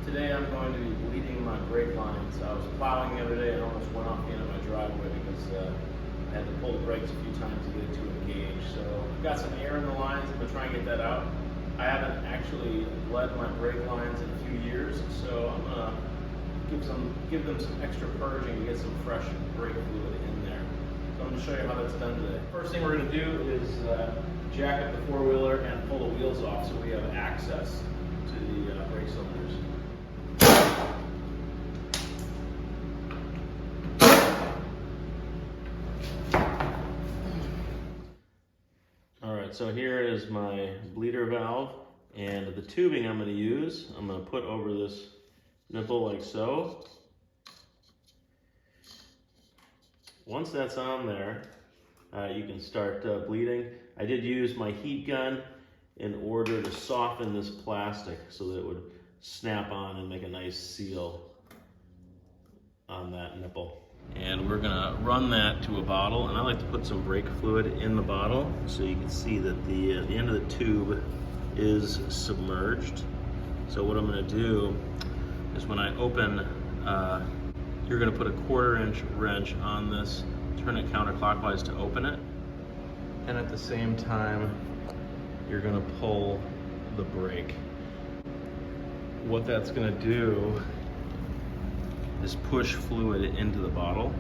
Today I'm going to be bleeding my brake lines. I was plowing the other day and almost went off the end of my driveway because I had to pull the brakes a few times to get it to engage. So I've got some air in the lines. I'm going to try and get that out. I haven't actually bled my brake lines in a few years, so I'm going to give them some extra purging to get some fresh brake fluid in there. So I'm going to show you how that's done today. First thing we're going to do is jack up the four-wheeler and pull the wheels off so we have access to the brake cylinders. Alright, so here is my bleeder valve, and the tubing I'm going to use, I'm going to put over this nipple like so. Once that's on there, you can start bleeding. I did use my heat gun in order to soften this plastic so that it would snap on and make a nice seal on that nipple. And we're gonna run that to a bottle, and I like to put some brake fluid in the bottle so you can see that the end of the tube is submerged. So what I'm gonna do is when I open, you're gonna put a 1/4-inch wrench on this, turn it counterclockwise to open it, and at the same time, you're gonna pull the brake. What that's gonna do is push fluid into the bottle,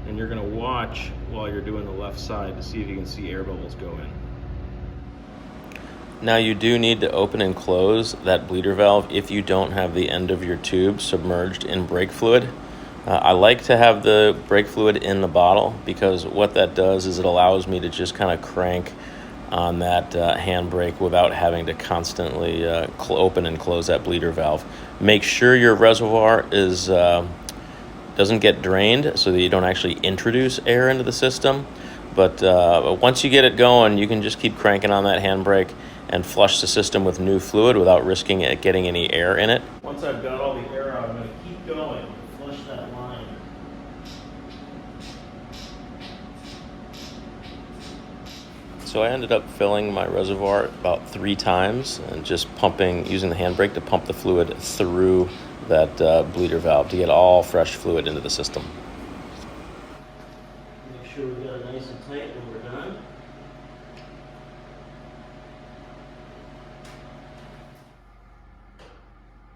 and you're gonna watch while you're doing the left side to see if you can see air bubbles go in. Now you do need to open and close that bleeder valve if you don't have the end of your tube submerged in brake fluid. I like to have the brake fluid in the bottle because what that does is it allows me to just kind of crank on that handbrake without having to constantly open and close that bleeder valve. Make sure your reservoir is doesn't get drained so that you don't actually introduce air into the system. But once you get it going, you can just keep cranking on that handbrake and flush the system with new fluid without risking it getting any air in it. Once I've got all the air out, I'm going to keep going to flush that line. So I ended up filling my reservoir about 3 times and just using the handbrake to pump the fluid through that bleeder valve to get all fresh fluid into the system. Make sure we got it nice and tight when we're done.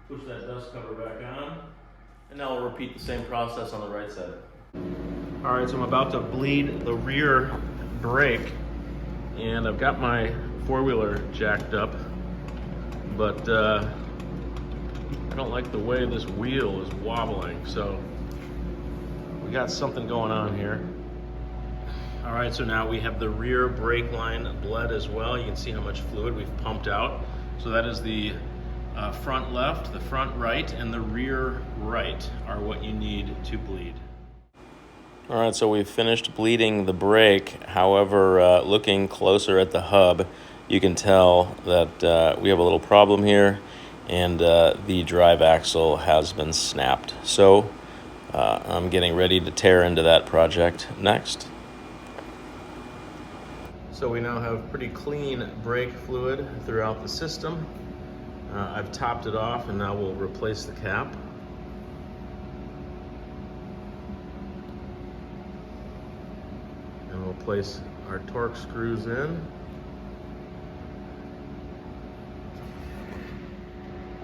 Push that dust cover back on, and now we'll repeat the same process on the right side. All right, so I'm about to bleed the rear brake, and I've got my four-wheeler jacked up, but I don't like the way this wheel is wobbling, so we got something going on here. All right, so now we have the rear brake line bled as well. You can see how much fluid we've pumped out. So that is the front left, the front right, and the rear right are what you need to bleed. All right, so we've finished bleeding the brake. However, looking closer at the hub, you can tell that we have a little problem here, and the drive axle has been snapped. So I'm getting ready to tear into that project next. So we now have pretty clean brake fluid throughout the system. I've topped it off, and now we'll replace the cap. And we'll place our torque screws in.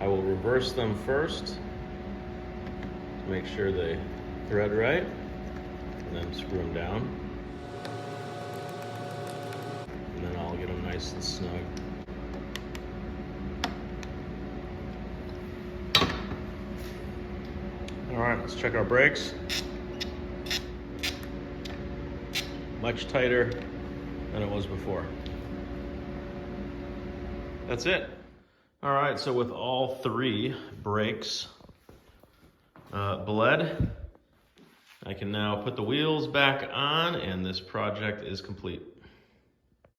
I will reverse them first to make sure they thread right, and then screw them down. And then I'll get them nice and snug. All right, let's check our brakes. Much tighter than it was before. That's it. All right, so with all 3 brakes bled, I can now put the wheels back on, and this project is complete.